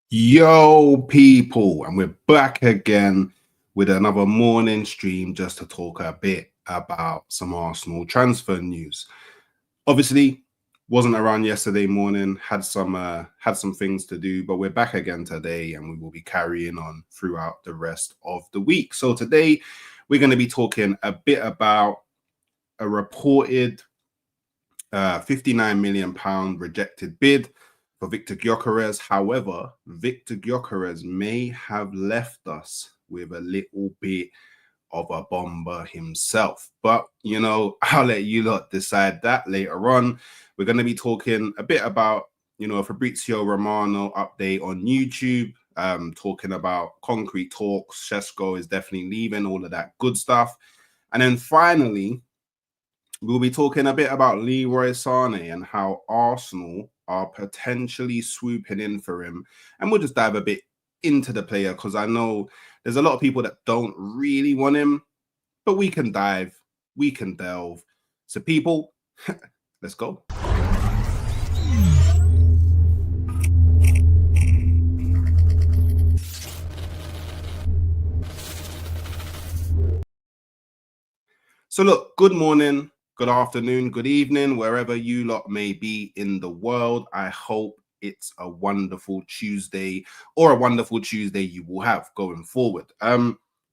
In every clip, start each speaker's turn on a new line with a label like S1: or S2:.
S1: Yo, people, and we're back again with another morning stream just to talk a bit about some Arsenal transfer news. Obviously, wasn't around yesterday morning, had some things to do, but we're back again today and we will be carrying on throughout the rest of the week. So today we're going to be talking a bit about a reported £59 million rejected bid for Viktor Gyökeres. However, Viktor Gyökeres may have left us with a little bit of a bomber himself. But, I'll let you lot decide that later on. We're going to be talking a bit about, a Fabrizio Romano update on YouTube, talking about concrete talks. Sesko is definitely leaving, all of that good stuff. And then finally, we'll be talking a bit about Leroy Sané and how Arsenal are potentially swooping in for him. And we'll just dive a bit into the player because I know there's a lot of people that don't really want him, but we can dive, we can delve. So people, let's go. So look, good morning, good afternoon, good evening, wherever you lot may be in the world. I hope it's a wonderful Tuesday or a wonderful Tuesday you will have going forward.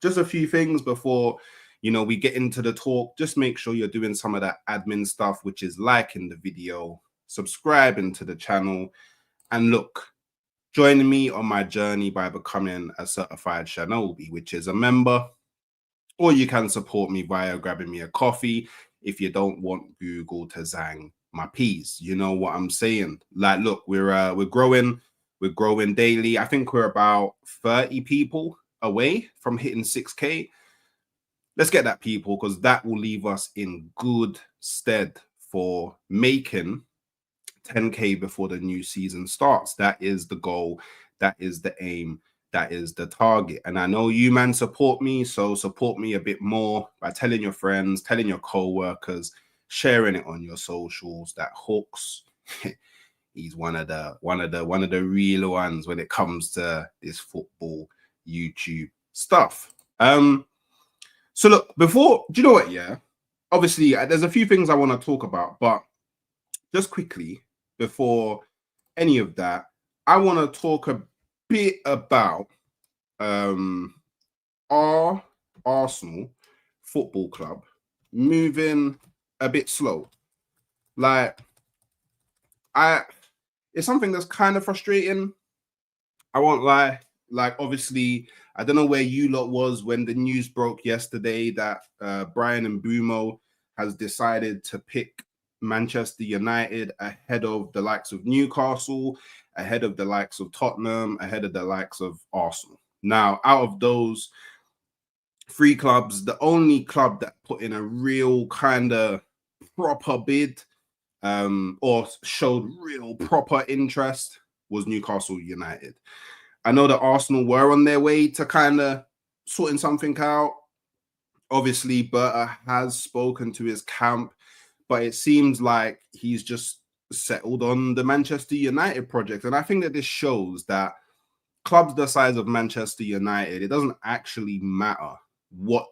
S1: Just a few things before, we get into the talk. Just make sure you're doing some of that admin stuff, which is liking the video, subscribing to the channel, and look, join me on my journey by becoming a certified Shinobi, which is a member. Or you can support me via grabbing me a coffee if you don't want Google to zang my peas. You know what I'm saying? Like, look, we're growing daily. I think we're about 30 people away from hitting 6K. Let's get that, people, because that will leave us in good stead for making 10K before the new season starts. That is the goal. That is the aim. That is the target. And I know you man support me, so support me a bit more by telling your friends, telling your co-workers, sharing it on your socials. That Hooks, he's one of the real ones when it comes to this football YouTube stuff. So look, do you know what? Yeah, obviously there's a few things I want to talk about, but just quickly before any of that, I want to talk a bit about our Arsenal Football Club moving a bit slow. Like, it's something that's kind of frustrating. I won't lie. Like, obviously, I don't know where you lot was when the news broke yesterday that Brian and Bumo has decided to pick Manchester United ahead of the likes of Newcastle, ahead of the likes of Tottenham, ahead of the likes of Arsenal. Now, out of those three clubs, the only club that put in a real kind of proper bid or showed real proper interest was Newcastle United. I know that Arsenal were on their way to kind of sorting something out. Obviously, Berta has spoken to his camp, but it seems like he's just settled on the Manchester United project. And I think that this shows that clubs the size of Manchester United, it doesn't actually matter what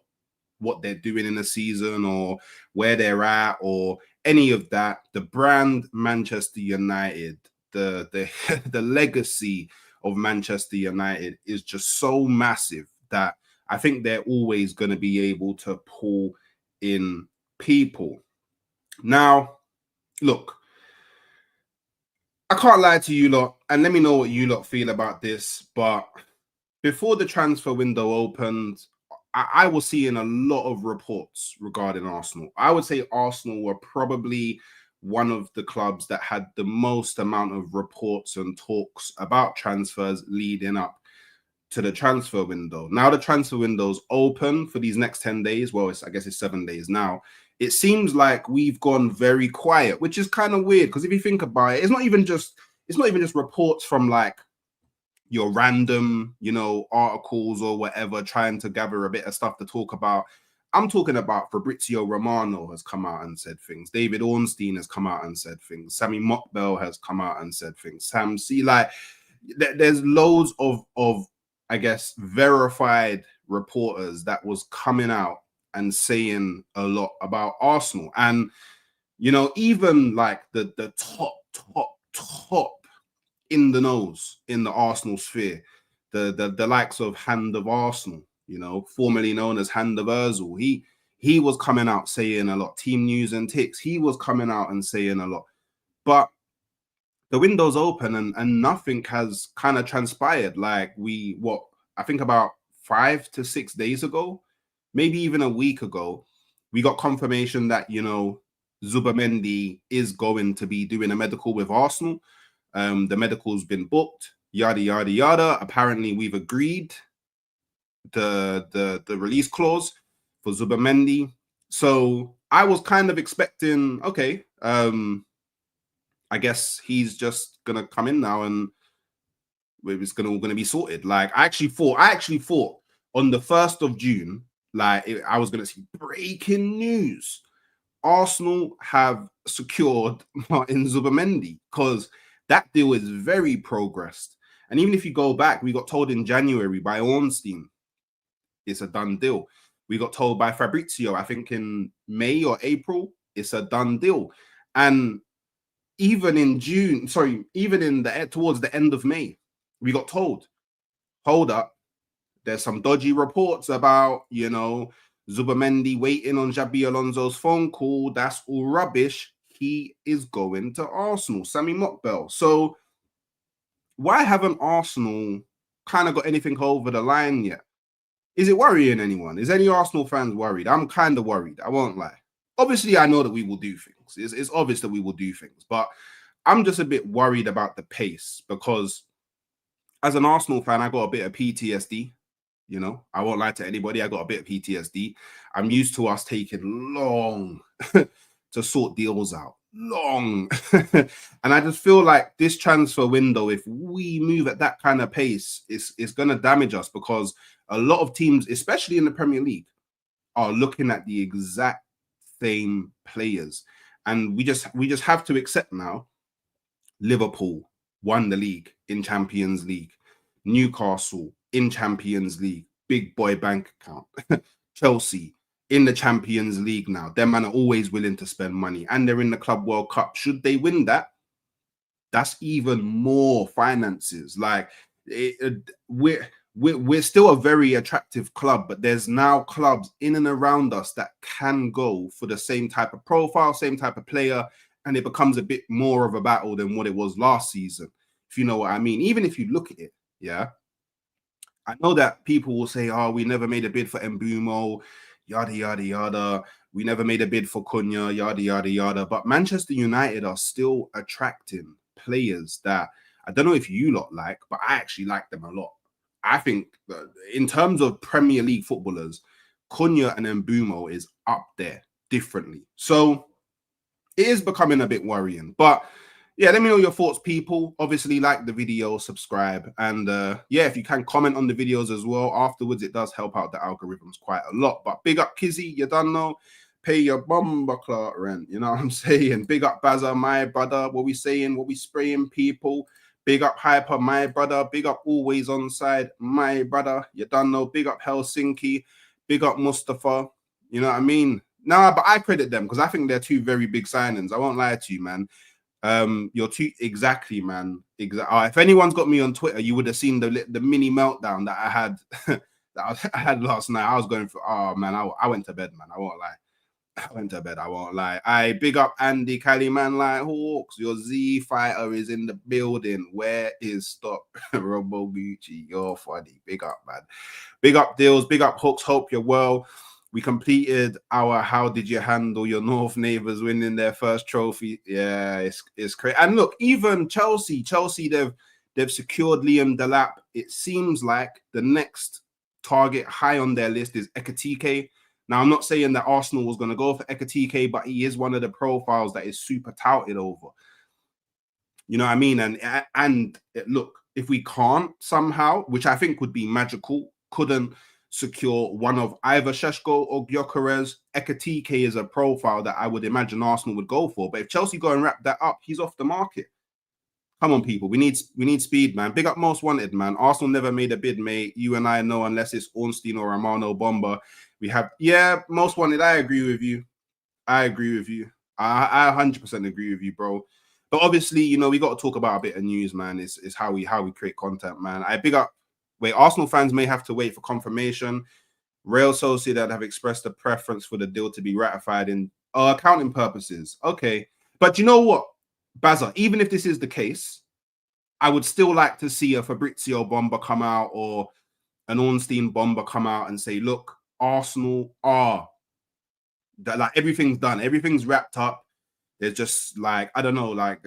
S1: they're doing in the season or where they're at or any of that. The brand Manchester United, the legacy of Manchester United is just so massive that I think they're always going to be able to pull in people. Now, look, I can't lie to you lot, and let me know what you lot feel about this, but before the transfer window opened, I was seeing a lot of reports regarding Arsenal. I would say Arsenal were probably one of the clubs that had the most amount of reports and talks about transfers leading up to the transfer window. Now the transfer window's open for these next 10 days. Well, I guess it's 7 days now. It seems like we've gone very quiet, which is kind of weird because if you think about it, it's not even just reports from like your random, articles or whatever, trying to gather a bit of stuff to talk about. I'm talking about Fabrizio Romano has come out and said things. David Ornstein has come out and said things. Sammy Mockbell has come out and said things. Sam C, like, there's loads of I guess verified reporters that was coming out and saying a lot about Arsenal. And even like the top in the nose in the Arsenal sphere, the likes of Hand of Arsenal, formerly known as Hand of Ozil, he was coming out saying a lot. Team News and Ticks, he was coming out and saying a lot. But the window's open and nothing has kind of transpired. Like I think about 5 to 6 days ago, maybe even a week ago, we got confirmation that, Zubimendi is going to be doing a medical with Arsenal. The medical's been booked, yada, yada, yada. Apparently, we've agreed the release clause for Zubimendi. So I was kind of expecting, okay, I guess he's just gonna come in now and it's gonna be sorted. Like I actually thought on the 1st of June, like I was gonna see breaking news. Arsenal have secured Martin Zubimendi, because that deal is very progressed. And even if you go back, we got told in January by Ornstein, it's a done deal. We got told by Fabrizio, I think in May or April, it's a done deal. And even in June, towards the end of May, we got told, hold up, there's some dodgy reports about, Zubimendi waiting on Xabi Alonso's phone call. That's all rubbish. He is going to Arsenal, Sammy Mockbell. So why haven't Arsenal kind of got anything over the line yet? Is it worrying anyone? Is any Arsenal fans worried? I'm kind of worried. I won't lie. Obviously, I know that we will do things. It's obvious that we will do things, but I'm just a bit worried about the pace, because as an Arsenal fan, I got a bit of PTSD. I won't lie to anybody. I got a bit of PTSD. I'm used to us taking long to sort deals out. Long. And I just feel like this transfer window, if we move at that kind of pace, it's going to damage us, because a lot of teams, especially in the Premier League, are looking at the exact same players. And we just have to accept now, Liverpool won the league in Champions League. Newcastle in Champions League, big boy bank account. Chelsea in the Champions League now. Them man are always willing to spend money, and they're in the Club World Cup. Should they win that, that's even more finances. Like we're still a very attractive club, but there's now clubs in and around us that can go for the same type of profile, same type of player, and it becomes a bit more of a battle than what it was last season, if you know what I mean. Even if you look at it, yeah, I know that people will say, oh, we never made a bid for Mbumo, yada, yada, yada. We never made a bid for Cunha, yada, yada, yada. But Manchester United are still attracting players that I don't know if you lot like, but I actually like them a lot. I think that in terms of Premier League footballers, Cunha and Mbumo is up there differently. So it is becoming a bit worrying. But yeah, let me know your thoughts, people. Obviously, like the video, subscribe, and yeah, if you can comment on the videos as well afterwards, it does help out the algorithms quite a lot. But big up Kizzy, you done know, pay your bumper clock rent, you know what I'm saying? Big up Bazza, my brother, what we saying, what we spraying, people. Big up Hyper, my brother. Big up Always On Side, my brother. You done know. Big up Helsinki. Big up Mustafa. You know what I mean? Nah, but I credit them because I think they're two very big signings. I won't lie to you, man. You're too exactly, man. If anyone's got me on Twitter, you would have seen the mini meltdown that I had that I had last night. I was going for, oh man, I went to bed, man. I won't lie. I went to bed. I won't lie. I big up Andy Cali, man, like Hawks. Your Z fighter is in the building. Where is Stop Robo Gucci? You're funny. Big up, man. Big up Deals. Big up Hooks. Hope you're well. We completed our how did you handle your North neighbours winning their first trophy. Yeah, it's crazy. And look, even Chelsea, they've secured Liam Delap. It seems like the next target high on their list is Ekitike. Now, I'm not saying that Arsenal was going to go for Ekitike, but he is one of the profiles that is super touted over. You know what I mean? And look, if we can't somehow, which I think would be magical, couldn't secure one of either Sesko or Gyokeres, Ekitike is a profile that I would imagine Arsenal would go for. But if Chelsea go and wrap that up, he's off the market. Come on, people. We need speed, man. Big up Most Wanted, man. Arsenal never made a bid, mate. You and I know, unless it's Ornstein or Romano Bomber. We have, yeah, Most Wanted. I agree with you. I 100% agree with you, bro. But obviously, you know, we got to talk about a bit of news, man. It's how we create content, man. I big up. Wait, Arsenal fans may have to wait for confirmation. Real Sociedad have expressed a preference for the deal to be ratified in accounting purposes. Okay, but you know what, Bazza? Even if this is the case, I would still like to see a Fabrizio bomber come out or an Ornstein bomber come out and say, "Look, Arsenal are that, like, everything's done, everything's wrapped up. There's just like, I don't know, like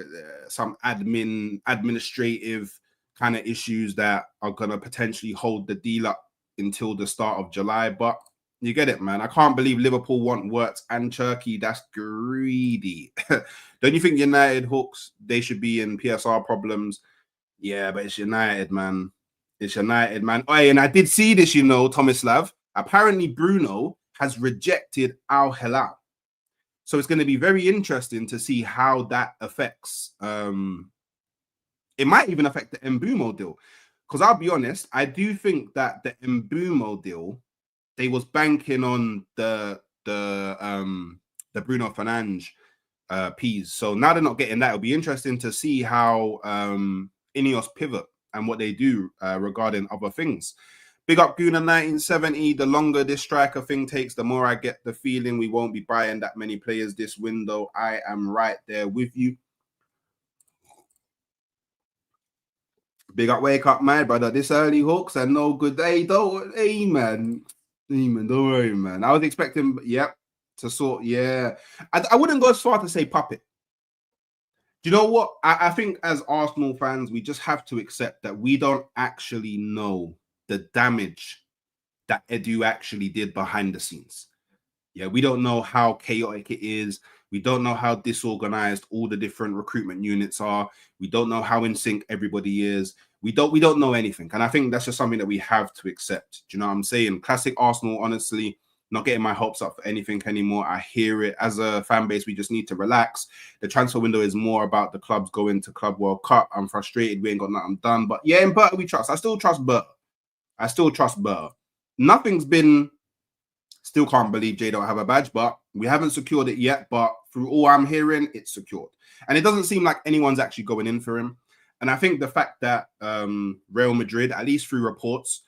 S1: some administrative kind of issues that are gonna potentially hold the deal up until the start of July." But you get it, man. I can't believe Liverpool want Wirtz and Turkey. That's greedy. Don't you think United Hawks, they should be in PSR problems? Yeah, but it's United, man. It's United, man. Oh, and I did see this, you know, Tomislav. Apparently, Bruno has rejected Al Hilal. So it's going to be very interesting to see how that affects. It might even affect the Mbumo deal. Because I'll be honest, I do think that the Mbumo deal, they was banking on the Bruno Fernandes piece. So now they're not getting that. It'll be interesting to see how Ineos pivot and what they do regarding other things. Big up Guna 1970. The longer this striker thing takes, the more I get the feeling we won't be buying that many players this window. I am right there with you. Big up, wake up, my brother. This early Hawks and no good day. Hey, man. Don't worry, man. I was expecting, to sort, I wouldn't go as far to say puppet. Do you know what? I think as Arsenal fans, we just have to accept that we don't actually know the damage that Edu actually did behind the scenes. Yeah, we don't know how chaotic it is. We don't know how disorganized all the different recruitment units are. We don't know how in sync everybody is. We don't know anything. And I think that's just something that we have to accept. Do you know what I'm saying? Classic Arsenal, honestly, not getting my hopes up for anything anymore. I hear it. As a fan base, we just need to relax. The transfer window is more about the clubs going to Club World Cup. I'm frustrated. We ain't got nothing done. But yeah, in Berta we trust. I still trust Berta. Nothing's been... Still can't believe Jay don't have a badge, but we haven't secured it yet. But through all I'm hearing, it's secured. And it doesn't seem like anyone's actually going in for him. And I think the fact that Real Madrid, at least through reports,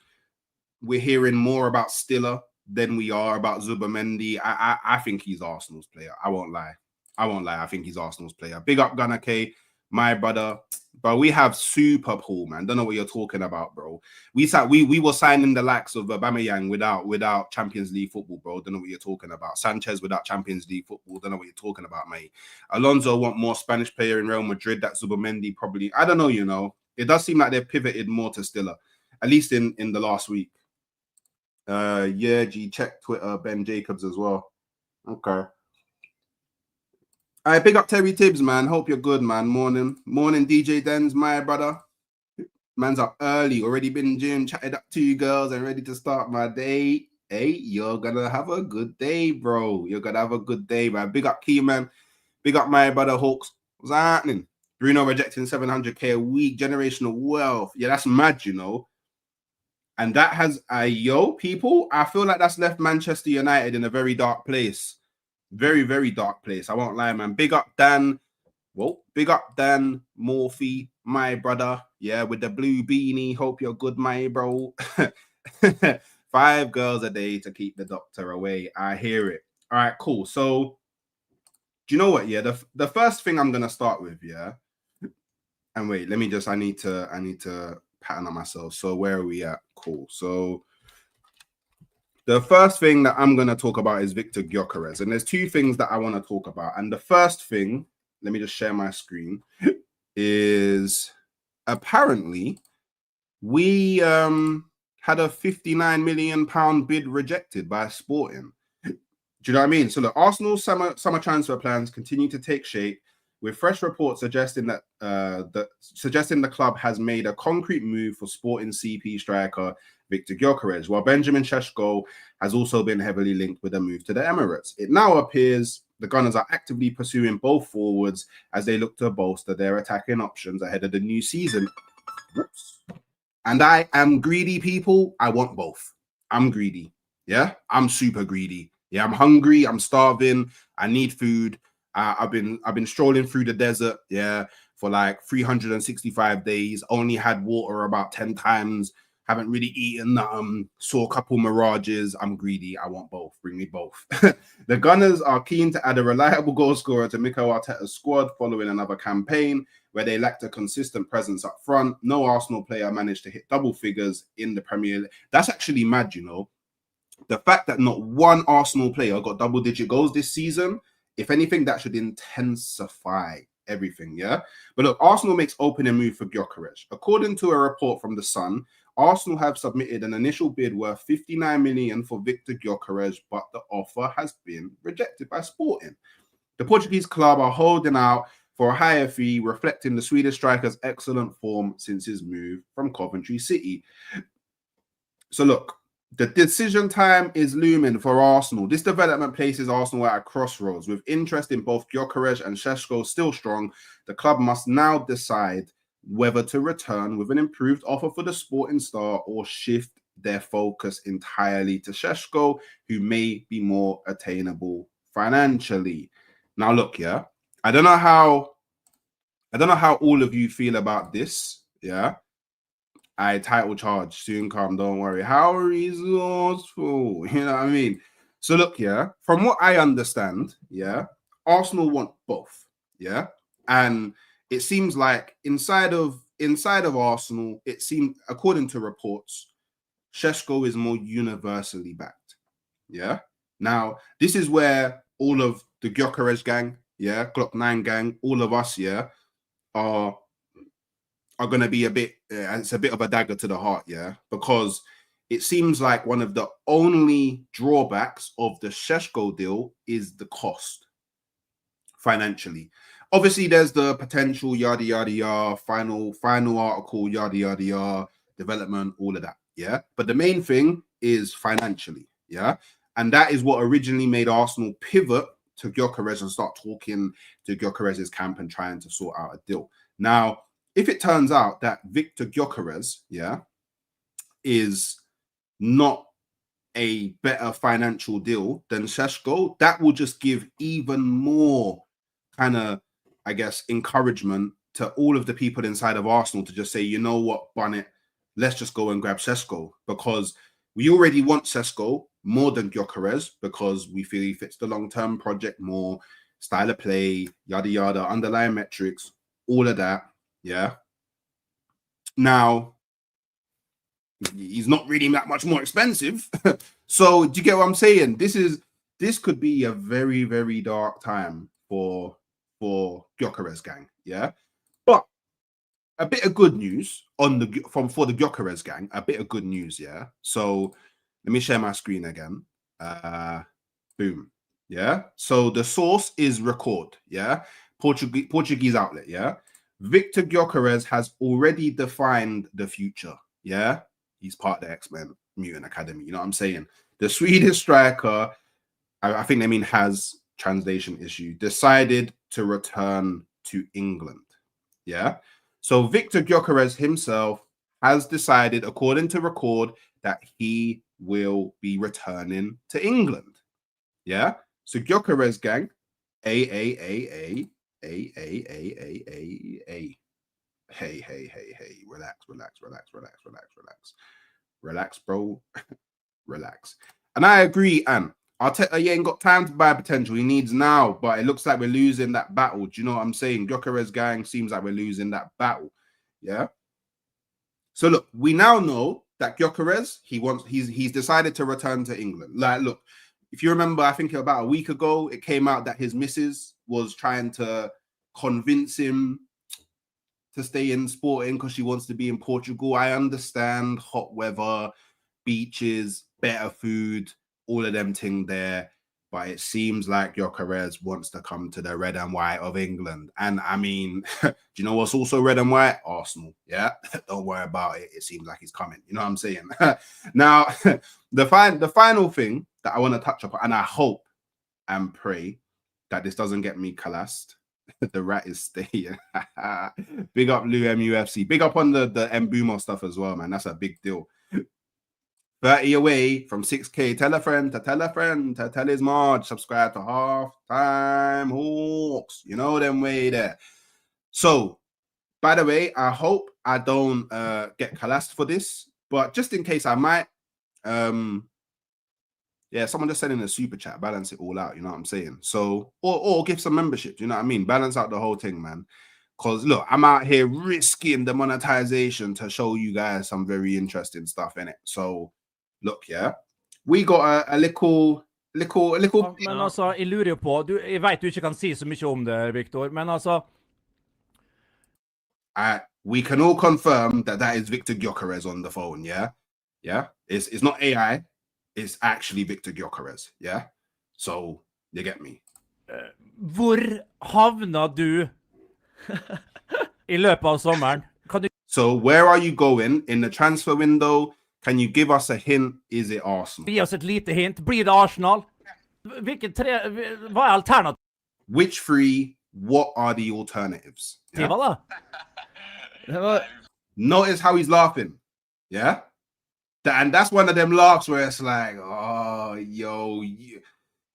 S1: we're hearing more about Stiller than we are about Zubamendi. I think he's Arsenal's player. I won't lie. I think he's Arsenal's player. Big up Gunnar K, my brother. But we have super pool, man. Don't know what you're talking about, bro. We were signing the likes of Aubameyang without Champions League football, bro. Don't know what you're talking about. Sanchez without Champions League football. Don't know what you're talking about, mate. Alonso want more Spanish player in Real Madrid. That Zubamendi probably. I don't know. You know, it does seem like they've pivoted more to Stiller, at least in the last week. Check Twitter. Ben Jacobs as well. Okay. All right, big up Terry Tibbs, man. Hope you're good, man. Morning, DJ Dens, my brother. Man's up early, already been in gym, chatted up to you girls and ready to start my day. Hey, you're gonna have a good day, bro. You're gonna have a good day, man. Big up Key, man. Big up my brother Hawks. What's happening? Bruno rejecting 700k a week, generational wealth. Yeah, that's mad, you know. And that has, people, I feel like that's left Manchester United in a very dark place. Very, very dark place. I won't lie, man. Big up Dan. Well, big up Dan Morphy, my brother. Yeah, with the blue beanie. Hope you're good, my bro. 5 girls a day to keep the doctor away. I hear it. All right, cool. So, do you know what? Yeah, the first thing I'm gonna start with, yeah. And wait, let me just. I need to pattern on myself. So where are we at? Cool. So. The first thing that I'm going to talk about is Viktor Gyökeres. And there's 2 things that I want to talk about. And the first thing, let me just share my screen, is apparently we had a £59 million bid rejected by Sporting. Do you know what I mean? So the Arsenal summer transfer plans continue to take shape, with fresh reports suggesting that the club has made a concrete move for Sporting CP striker Viktor Gyökeres, while Benjamin Sesko has also been heavily linked with a move to the Emirates. It now appears the Gunners are actively pursuing both forwards as they look to bolster their attacking options ahead of the new season. Whoops. And I am greedy, people. I want both. I'm greedy. Yeah, I'm super greedy. Yeah, I'm hungry. I'm starving. I need food. I've been strolling through the desert. Yeah, for like 365 days. Only had water about 10 times. Haven't really eaten. Saw a couple mirages. I'm greedy. I want both. Bring me both. The Gunners are keen to add a reliable goal scorer to Mikel Arteta's squad following another campaign where they lacked a consistent presence up front. No Arsenal player managed to hit double figures in the Premier League. That's actually mad, you know. The fact that not one Arsenal player got double-digit goals this season, if anything, that should intensify everything, yeah? But look, Arsenal makes opening move for Gyokeres. According to a report from The Sun, Arsenal have submitted an initial bid worth 59 million for Viktor Gyökeres, but the offer has been rejected by Sporting. The Portuguese club are holding out for a higher fee, reflecting the Swedish striker's excellent form since his move from Coventry City. So look, the decision time is looming for Arsenal. This development places Arsenal at a crossroads. With interest in both Gyokeres and Sesko still strong, the club must now decide whether to return with an improved offer for the Sporting star or shift their focus entirely to Sesko, who may be more attainable financially. Now, look, yeah, I don't know how all of you feel about this, yeah. Title charge soon come, don't worry. How resourceful, you know what I mean? So look, yeah, from what I understand, yeah, Arsenal want both, yeah, and it seems like inside of Arsenal, it seems, according to reports, Sesko is more universally backed, yeah. Now this is where all of the Gyokeres gang, yeah, Glock 9 gang, all of us, yeah, are going to be a bit, it's a bit of a dagger to the heart, yeah, because it seems like one of the only drawbacks of the Sesko deal is the cost financially. Obviously, there's the potential, yada, yada, yada, final article, yada, yada, yada, development, all of that, yeah. But the main thing is financially, yeah. And that is what originally made Arsenal pivot to Gyokeres and start talking to Gyokeres' camp and trying to sort out a deal. Now, if it turns out that Viktor Gyökeres, yeah, is not a better financial deal than Sesko, that will just give even more kind of, I guess, encouragement to all of the people inside of Arsenal to just say, you know what, Bonnet, let's just go and grab Sesko, because we already want Sesko more than Gyokeres because we feel he fits the long-term project more, style of play, yada, yada, underlying metrics, all of that. Yeah. Now, he's not really that much more expensive. So do you get what I'm saying? This could be a very, very dark time for Gyokeres gang. Yeah. But a bit of good news for the Gyokeres gang, a bit of good news, yeah. So let me share my screen again. Boom. Yeah. So the source is Record, yeah. Portuguese outlet, yeah. Viktor Gyökeres has already defined the future. Yeah, he's part of the X-Men Mutant Academy. You know what I'm saying? The Swedish striker, I think they mean has translation issue, decided to return to England. Yeah. So Viktor Gyökeres himself has decided, according to Record, that he will be returning to England. Yeah. So Gyokeres gang, A. Hey, relax, bro. Relax. And I agree, and Arteta, he ain't got time to buy potential. He needs now, but it looks like we're losing that battle. Do you know what I'm saying? Gyokeres gang seems like we're losing that battle. Yeah. So look, we now know that Gyokeres, he's decided to return to England. Like, look, if you remember, I think about a week ago, it came out that his missus was trying to convince him to stay in Sporting because she wants to be in Portugal. I understand hot weather, beaches, better food, all of them thing there. But it seems like Gyokeres wants to come to the red and white of England. And I mean, do you know what's also red and white? Arsenal. Yeah. Don't worry about it. It seems like he's coming. You know what I'm saying? Now, the final thing that I want to touch upon, and I hope and pray, that this doesn't get me collapsed. The rat is staying. Big up Lou MUFC. Big up on the Mbumo stuff as well, man. That's a big deal. 30 away from 6K. Tell a friend to tell a friend to tell his Marge. Subscribe to Halftime Hawks. You know them way there. So, by the way, I hope I don't get collapsed for this, but just in case I might, yeah, someone just send in a super chat, balance it all out, you know what I'm saying? So, or give some membership, you know what I mean? Balance out the whole thing, man. Because look, I'm out here risking the monetization to show you guys some very interesting stuff in it. So, look, yeah, we got a little.
S2: Men altså, jeg lurer på, jeg vet du ikke kan si så mye om det, Viktor, men altså...
S1: We can all confirm that is Viktor Gyökeres on the phone, yeah? Yeah? It's not AI. It's actually Viktor Gyökeres, yeah? So, you get me.
S2: Hvor havna du I løpet av sommeren?
S1: So, where are you going in the transfer window? Can you give us a hint? Is it Arsenal?
S2: Gi oss et lite hint. Blir det Arsenal? Hva alternativet?
S1: Which three? What are the alternatives?
S2: Yeah?
S1: Notice how he's laughing. Yeah? And that's one of them laughs where it's like, oh, yo,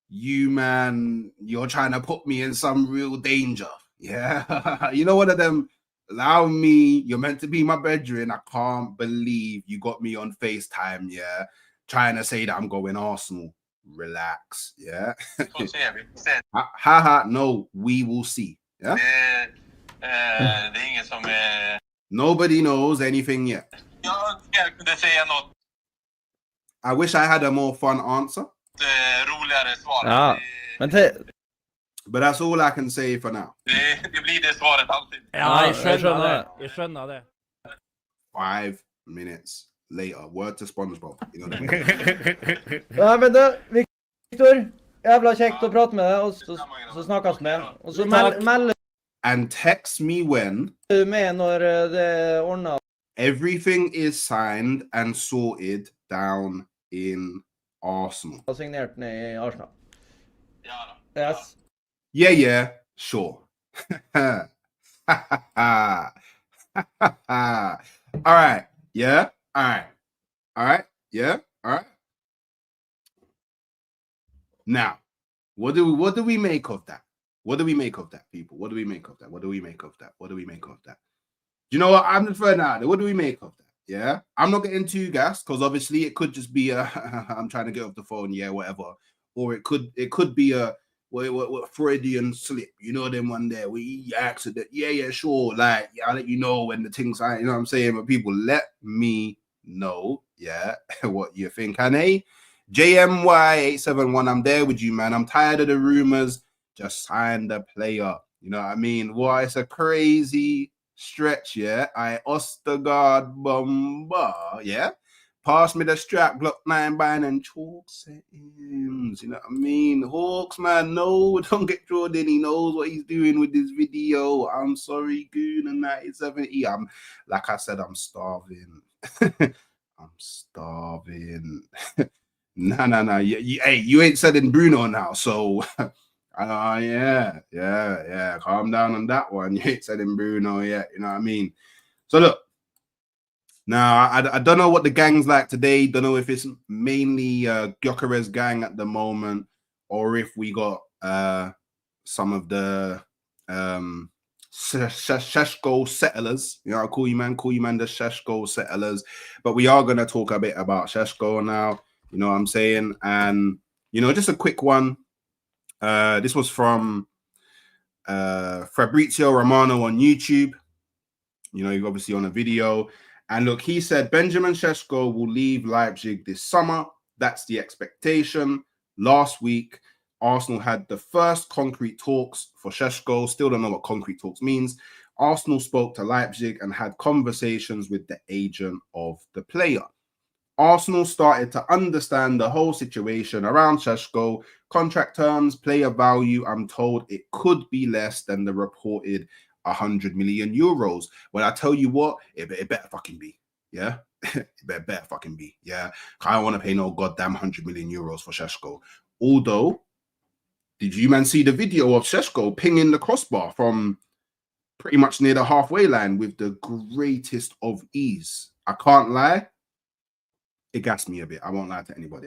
S1: you man, you're trying to put me in some real danger. Yeah? You know, one of them, allow me, you're meant to be my bedroom. I can't believe you got me on FaceTime, yeah? Trying to say that I'm going Arsenal. Relax, yeah? Haha, no, we will see. Yeah? Nobody knows anything yet. I wish I had a more fun answer. But that's all I can say for now.
S2: Ja, jeg skjønner det.
S1: 5 minutes later. Word to SpongeBob. You know
S3: Ja, men da, Viktor, jævla kjekt å prate med deg, og så snakkes vi. Og så melder
S1: And text me when
S3: du med når det ordner.
S1: Everything is signed and sorted down in Arsenal.
S3: Og signert ned I Arsenal. Yes.
S1: Yeah, sure. All right. Yeah. All right. Yeah. All right. Now, what do we make of that? What do we make of that, people? What do we make of that? What do we make of that? What do we make of that? You know what? I'm deferring out. What do we make of that? Yeah. I'm not getting too gassed because obviously it could just be a I'm trying to get off the phone, yeah, whatever. Or it could be a what Freudian slip, you know, them one there where you accident, yeah, sure, like I'll let you know when the things are, you know what I'm saying? But people, let me know, yeah, what you think. And JMY871, I'm there with you, man. I'm tired of the rumors. Just sign the player. You know what I mean? Well, it's a crazy stretch, yeah. I Ostergaard Bomba, yeah. Pass me the strap, Glock 9 Bayern and chalk settings. You know what I mean? Hawks, man, no, don't get Jordan. He knows what he's doing with this video. I'm sorry, Goon and 1970. Like I said, I'm starving. I'm starving. Nah. Hey, you ain't selling Bruno now, so yeah. Calm down on that one. You ain't selling Bruno yet. You know what I mean? So look. Now, I don't know what the gang's like today. Don't know if it's mainly Gyokeres gang at the moment, or if we got some of the Sesko settlers. You know, I'll call you man the Sesko settlers. But we are going to talk a bit about Sesko now. You know what I'm saying? And, you know, just a quick one. This was from Fabrizio Romano on YouTube. You know, you're obviously on a video. And look, he said Benjamin Sesko will leave Leipzig this summer. That's the expectation. Last week, Arsenal had the first concrete talks for Sesko. Still don't know what concrete talks means. Arsenal spoke to Leipzig and had conversations with the agent of the player. Arsenal started to understand the whole situation around Sesko, contract terms, player value. I'm told it could be less than the reported 100 million euros. Well, I tell you what, it better fucking be. Yeah, it better fucking be. Yeah, I don't want to pay no goddamn 100 million euros for Sesko. Although Did you man see the video of Sesko pinging the crossbar from pretty much near the halfway line with the greatest of ease? I can't lie. It gassed me a bit. I won't lie to anybody.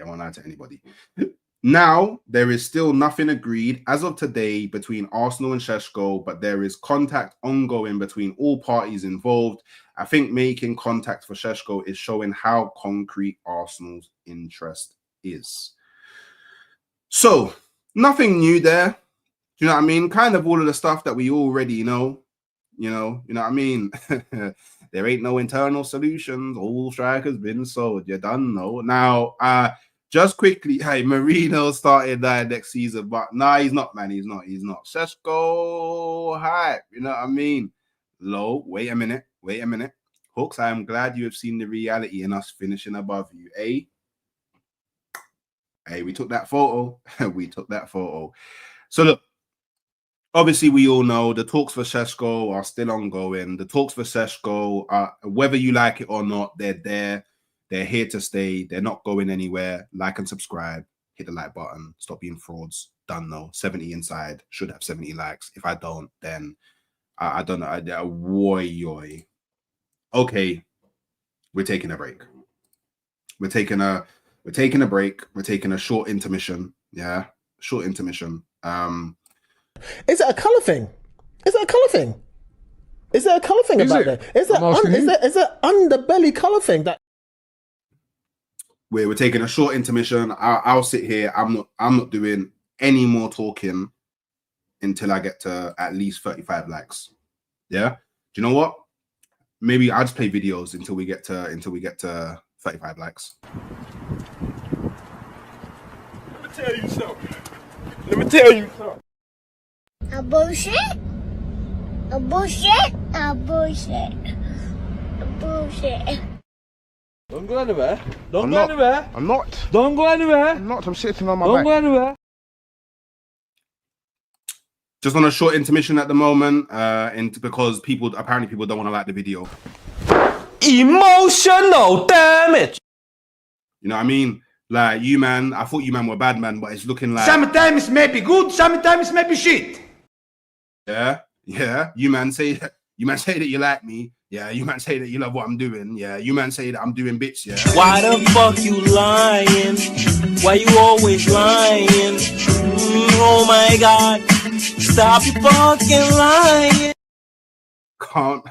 S1: Now, there is still nothing agreed as of today between Arsenal and Sesko, but there is contact ongoing between all parties involved. I think making contact for Sesko is showing how concrete Arsenal's interest is. So, nothing new there. Do you know what I mean? Kind of all of the stuff that we already know. You know what I mean? There ain't no internal solutions. All strikers been sold. You done know. Now, just quickly, hey, Marino started next season, but nah, he's not, man. He's not. Sesko hype. You know what I mean? Low. Wait a minute. Hooks, I am glad you have seen the reality in us finishing above you. Hey, we took that photo. So look, obviously we all know the talks for Sesko are still ongoing. The talks for Sesko are, whether you like it or not, they're there. They're here to stay. They're not going anywhere. Like and subscribe. Hit the like button. Stop being frauds. Done though. 70 inside. Should have 70 likes. If I don't, then I don't know. Yoy. Okay. We're taking a break. We're taking a break. We're taking a short intermission. Yeah. Short intermission.
S4: Is it a colour thing? Is there a colour thing about that? Is there underbelly colour thing that?
S1: We're taking a short intermission. I'll sit here. I'm not doing any more talking until I get to at least 35 likes. Yeah. Do you know what? Maybe I'll just play videos until we get to 35 likes.
S5: Let me tell you something.
S6: A bullshit.
S5: Don't go anywhere.
S7: I'm not.
S5: Don't go anywhere.
S7: I'm not. I'm sitting on my
S5: Don't
S7: back.
S5: go anywhere.
S1: Just on a short intermission at the moment, because apparently people don't want to like the video.
S5: Emotional damage.
S1: You know what I mean? Like you, man. I thought you, man, were bad, man, but it's looking like
S8: Sometimes maybe good, sometimes maybe shit.
S1: yeah. You man say that you like me. Yeah, you man say that you love what I'm doing. Yeah, you man say that I'm doing bits. Yeah.
S9: Why the fuck you lying? Why you always lying? Oh my God, stop you fucking lying.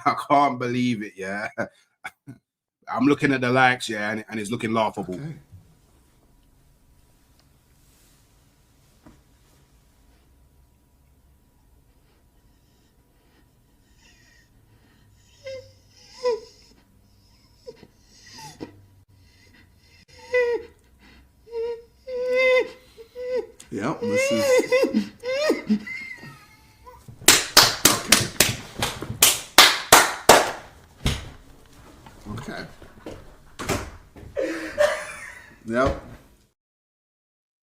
S1: I can't believe it. Yeah. I'm looking at the likes. Yeah, and it's looking laughable. Okay. Yeah, this is okay. Yep.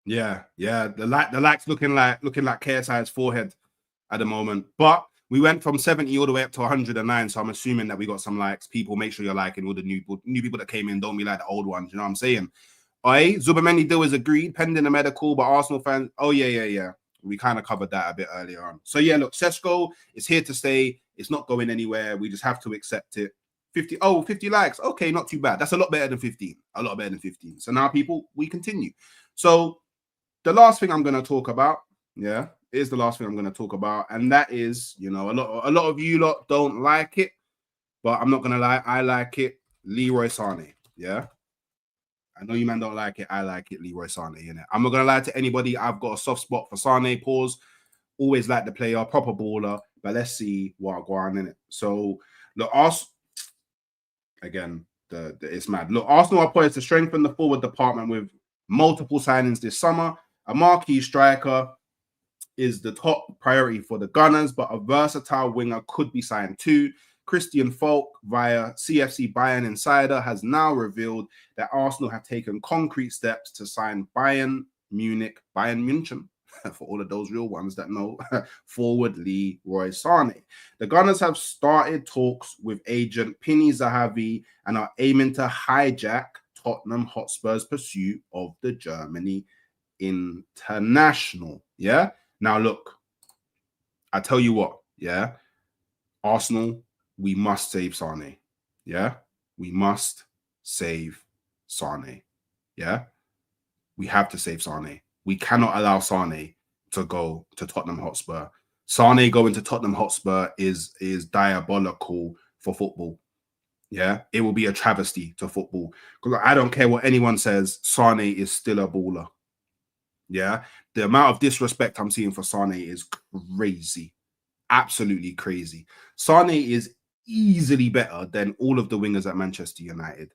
S1: Yeah. The likes looking like KSI's forehead at the moment. But we went from 70 all the way up to 109. So I'm assuming that we got some likes. People, make sure you're liking all the new people that came in. Don't be like the old ones. You know what I'm saying? Zubamendi deal is agreed, pending a medical, but Arsenal fans, yeah. We kind of covered that a bit earlier on. So yeah, look, Sesko is here to stay. It's not going anywhere. We just have to accept it. 50 likes. Okay, not too bad. That's a lot better than 15. So now, people, we continue. So the last thing I'm going to talk about, and that is, you know, a lot of you lot don't like it, but I'm not going to lie, I like it. Leroy Sane, yeah? I know you man don't like it. I like it. Leroy Sane, innit? I'm not going to lie to anybody. I've got a soft spot for Sane, pause. Always like the player, proper baller, but let's see what go on, innit? So, look, again, it's mad. Look, Arsenal are poised to strengthen the forward department with multiple signings this summer. A marquee striker is the top priority for the Gunners, but a versatile winger could be signed too. Christian Falk via CFC Bayern Insider has now revealed that Arsenal have taken concrete steps to sign Bayern Munich, for all of those real ones that know, forward Leroy Sane. The Gunners have started talks with agent Pini Zahavi and are aiming to hijack Tottenham Hotspur's pursuit of the Germany international. Yeah. Now, look, I tell you what, yeah, Arsenal, we must save Sane. Yeah, we must save Sane. Yeah, we have to save Sane. We cannot allow Sane to go to Tottenham Hotspur. Sane going to Tottenham Hotspur is diabolical for football. Yeah, it will be a travesty to football. Because I don't care what anyone says, Sane is still a baller. Yeah, the amount of disrespect I'm seeing for Sane is crazy. Absolutely crazy. Sane is easily better than all of the wingers at Manchester United.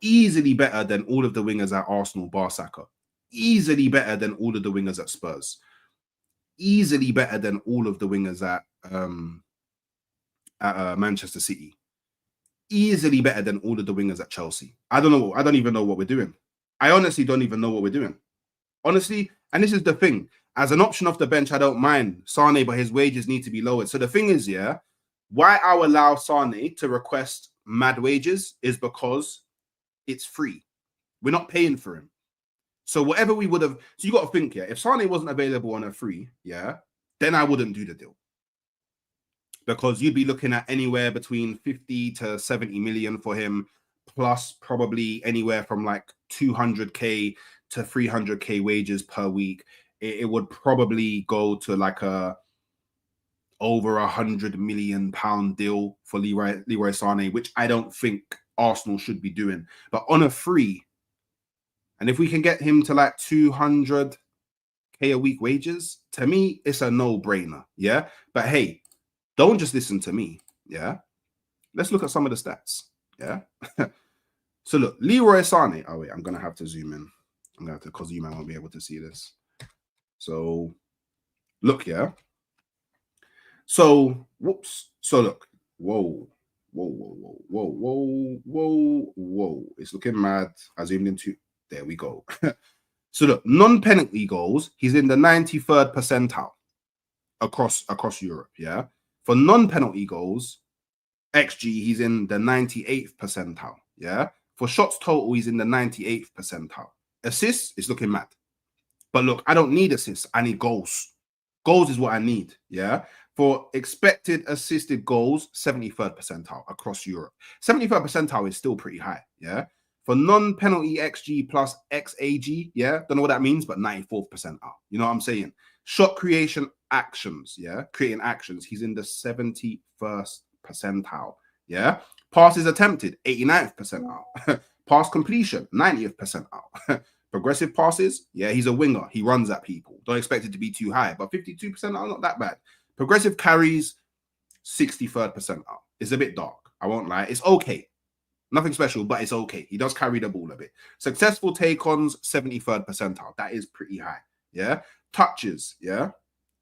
S1: Easily better than all of the wingers at Arsenal, Barca. Easily better than all of the wingers at Spurs. Easily better than all of the wingers at Manchester City. Easily better than all of the wingers at Chelsea. I don't even know what we're doing. I honestly don't even know what we're doing. Honestly, and this is the thing. As an option off the bench, I don't mind Sane, but his wages need to be lowered. So the thing is, yeah, why I allow Sane to request mad wages is because it's free. We're not paying for him. So whatever we would have, so you got to think, yeah, if Sane wasn't available on a free, yeah, then I wouldn't do the deal. Because you'd be looking at anywhere between 50 to 70 million for him, plus probably anywhere from like 200k to 300k wages per week. It would probably go to like a over £100 million deal for Leroy Sane, which I don't think Arsenal should be doing. But on a free, and if we can get him to like 200k a week wages, to me, it's a no-brainer. Yeah. But hey, don't just listen to me. Yeah. Let's look at some of the stats. Yeah. So look, Leroy Sane. Oh, wait, I'm going to have to zoom in. I'm going to have to, because you might won't be able to see this. So look, yeah. So, whoops. So look. Whoa. It's looking mad. I zoomed into. There we go. So look, non-penalty goals, he's in the 93rd percentile across Europe, yeah? For non-penalty goals, XG, he's in the 98th percentile, yeah? For shots total, he's in the 98th percentile. Assists, it's looking mad. But look, I don't need assists. I need goals. Goals is what I need, yeah? For expected assisted goals, 73rd percentile across Europe. 73rd percentile is still pretty high, yeah? For non-penalty XG plus XAG, yeah? Don't know what that means, but 94th percentile. You know what I'm saying? Shot creation actions, yeah? Creating actions, he's in the 71st percentile, yeah? Passes attempted, 89th percentile. Pass completion, 90th percentile. Progressive passes, yeah, he's a winger. He runs at people. Don't expect it to be too high, but 52 percentile, not that bad. Progressive carries, 63rd percentile. It's a bit dark. I won't lie. It's okay. Nothing special, but it's okay. He does carry the ball a bit. Successful take-ons, 73rd percentile. That is pretty high. Yeah. Touches, yeah.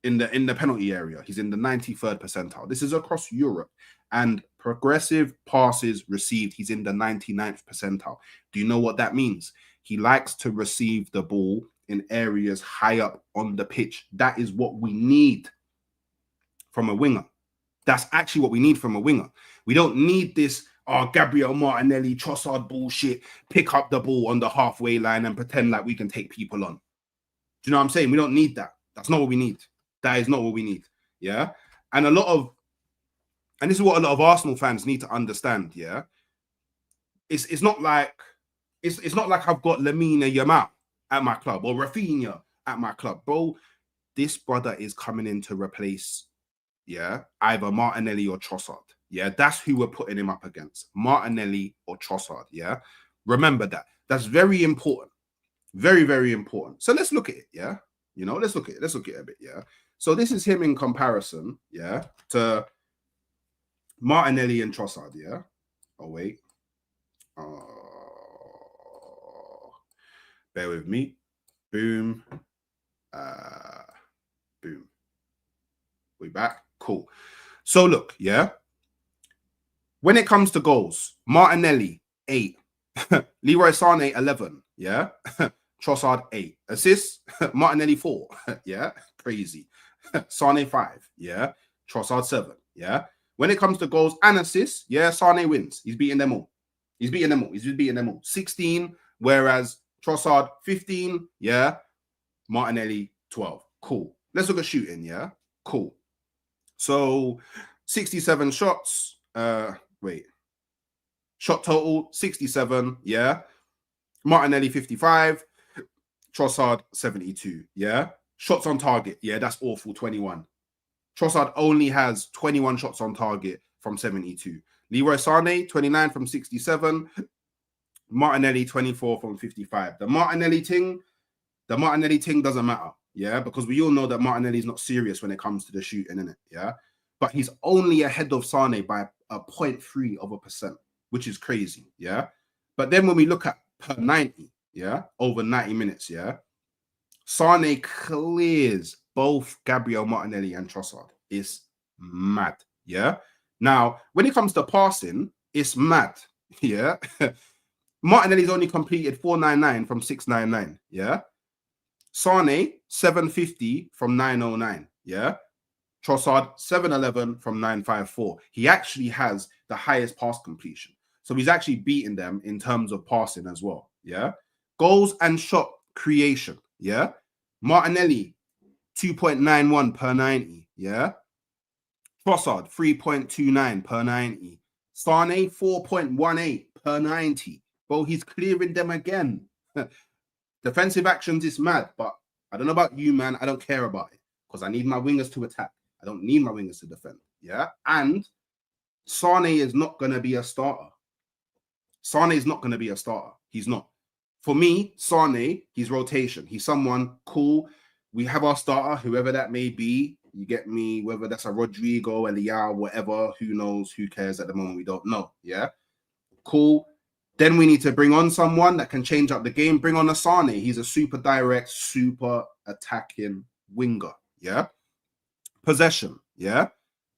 S1: In the penalty area, he's in the 93rd percentile. This is across Europe. And progressive passes received, he's in the 99th percentile. Do you know what that means? He likes to receive the ball in areas high up on the pitch. That is what we need from a winger. That's actually what we need from a winger. We don't need this Gabriel Martinelli, Trossard bullshit, pick up the ball on the halfway line and pretend like we can take people on. Do you know what I'm saying? We don't need that. That's not what we need. That is not what we need. Yeah. And this is what a lot of Arsenal fans need to understand. Yeah. It's not like I've got Lamine Yamal at my club or Rafinha at my club, bro. This brother is coming in to replace, yeah, either Martinelli or Trossard. Yeah, that's who we're putting him up against. Martinelli or Trossard, yeah? Remember that. That's very important. Very, very important. So let's look at it, yeah? You know, let's look at it a bit, yeah? So this is him in comparison, yeah, to Martinelli and Trossard, yeah? Oh, wait. Bear with me. Boom. Boom. We back? Cool. So look, yeah? When it comes to goals, Martinelli, 8. Leroy Sane, 11. Yeah. Trossard, 8. Assists, Martinelli, 4. Yeah. Crazy. Sane, 5. Yeah. Trossard, 7. Yeah. When it comes to goals and assists, yeah, Sane wins. He's beating them all. He's beating them all. 16, whereas Trossard, 15. Yeah. Martinelli, 12. Cool. let's look at shooting. Yeah, cool. So 67 shots. Shot total 67. Yeah. Martinelli 55. Trossard 72. Yeah. Shots on target. Yeah, that's awful. 21. Trossard only has 21 shots on target from 72. Leroy Sané 29 from 67. Martinelli 24 from 55. The Martinelli thing doesn't matter. Yeah, because we all know that Martinelli is not serious when it comes to the shooting, innit? Yeah. But he's only ahead of Sané by a 0.3%, which is crazy. Yeah. But then when we look at per 90, yeah, over 90 minutes, yeah, Sané clears both Gabriel Martinelli and Trossard. It's mad. Yeah. Now, when it comes to passing, it's mad. Yeah. Martinelli's only completed 499 from 699. Yeah. Sané 750 from 909. Yeah. Trossard 711 from 954. He actually has the highest pass completion. So he's actually beaten them in terms of passing as well. Yeah. Goals and shot creation. Yeah. Martinelli 2.91 per 90. Yeah. Trossard 3.29 per 90. Sané 4.18 per 90. Bro, he's clearing them again. Defensive actions is mad, but I don't know about you, man. I don't care about it because I need my wingers to attack. I don't need my wingers to defend. Yeah. And Sané is not going to be a starter. Sané is not going to be a starter. He's not. For me, Sané, he's rotation. He's someone cool. We have our starter, whoever that may be. You get me? Whether that's a Rodrigo, Eliao, whatever. Who knows? Who cares at the moment? We don't know. Yeah. Cool. Then we need to bring on someone that can change up the game. Bring on a Sané. He's a super direct, super attacking winger. Yeah. Possession. Yeah.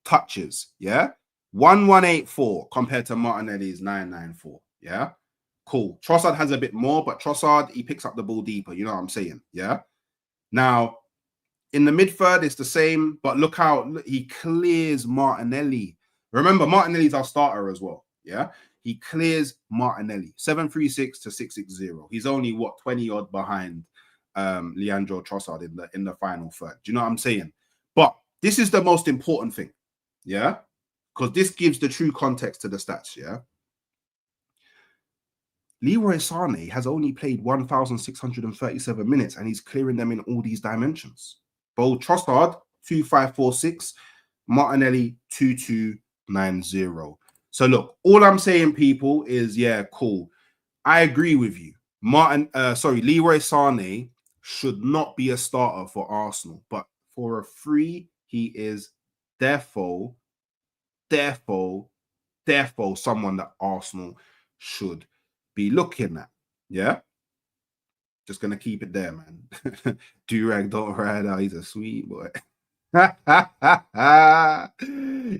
S1: Touches. Yeah. 1184 compared to Martinelli's 994. Yeah. Cool. Trossard has a bit more, but Trossard, he picks up the ball deeper. You know what I'm saying? Yeah. Now, in the mid-third, it's the same, but look how he clears Martinelli. Remember, Martinelli's our starter as well. Yeah. He clears Martinelli. 736 to 660. He's only, 20-odd behind Leandro Trossard in the final third. Do you know what I'm saying? But this is the most important thing. Yeah. Because this gives the true context to the stats. Yeah. Leroy Sané has only played 1,637 minutes and he's clearing them in all these dimensions. Bo Trossard, 2,546. Martinelli, 2,290. So look, all I'm saying, people, is, yeah, cool. I agree with you. Leroy Sané should not be a starter for Arsenal, but for a free, he is therefore someone that Arsenal should be looking at. Yeah. Just gonna keep it there, man. Durag don't ride out. He's a sweet boy.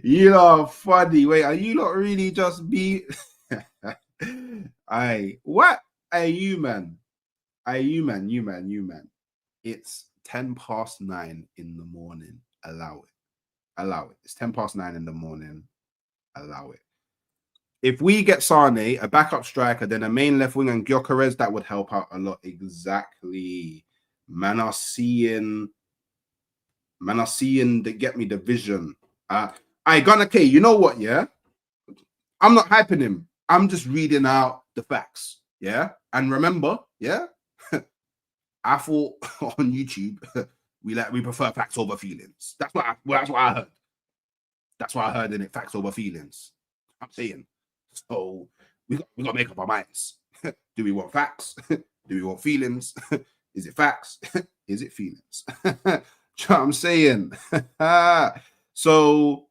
S1: You know, funny. Wait, are you not really just be? What are you, man? You man. It's 9:10 in the morning. Allow it. It's 9:10 in the morning. Allow it. If we get Sané, a backup striker, then a main left wing and Gyokeres, that would help out a lot. Exactly. Man are seeing they get me the vision. Gunnar K, you know what, yeah? I'm not hyping him. I'm just reading out the facts. Yeah. And remember, yeah, I thought on YouTube we prefer facts over feelings. That's what I heard. That's what I heard in it, facts over feelings. I'm saying. So we got to make up our minds. Do we want facts? Do we want feelings? Is it facts? Is it feelings? Do you know what I'm saying? So,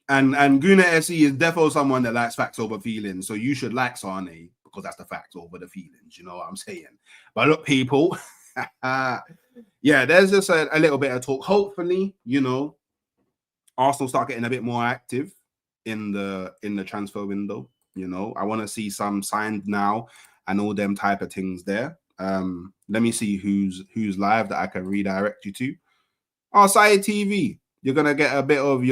S1: and Guna SE is definitely someone that likes facts over feelings. So you should like Sané because that's the facts over the feelings. You know what I'm saying? But look, people, yeah, there's just a little bit of talk. Hopefully, you know, Arsenal start getting a bit more active in the transfer window. You know, I want to see some signed now and all them type of things there. Let me see who's live that I can redirect you to. Oh, Side TV. You're gonna get a bit of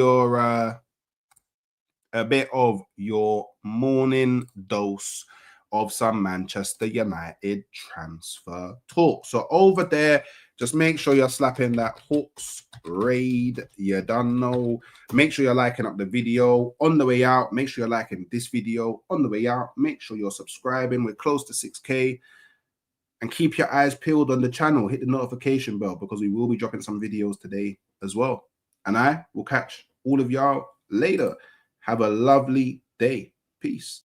S1: your morning dose of some Manchester United transfer talk. So over there, Just make sure you're slapping that Hawks raid. You don't know. Make sure you're liking up the video on the way out. Make sure you're liking this video on the way out. Make sure you're subscribing. We're close to 6K. And keep your eyes peeled on the channel. Hit the notification bell because we will be dropping some videos today as well. And I will catch all of y'all later. Have a lovely day. Peace.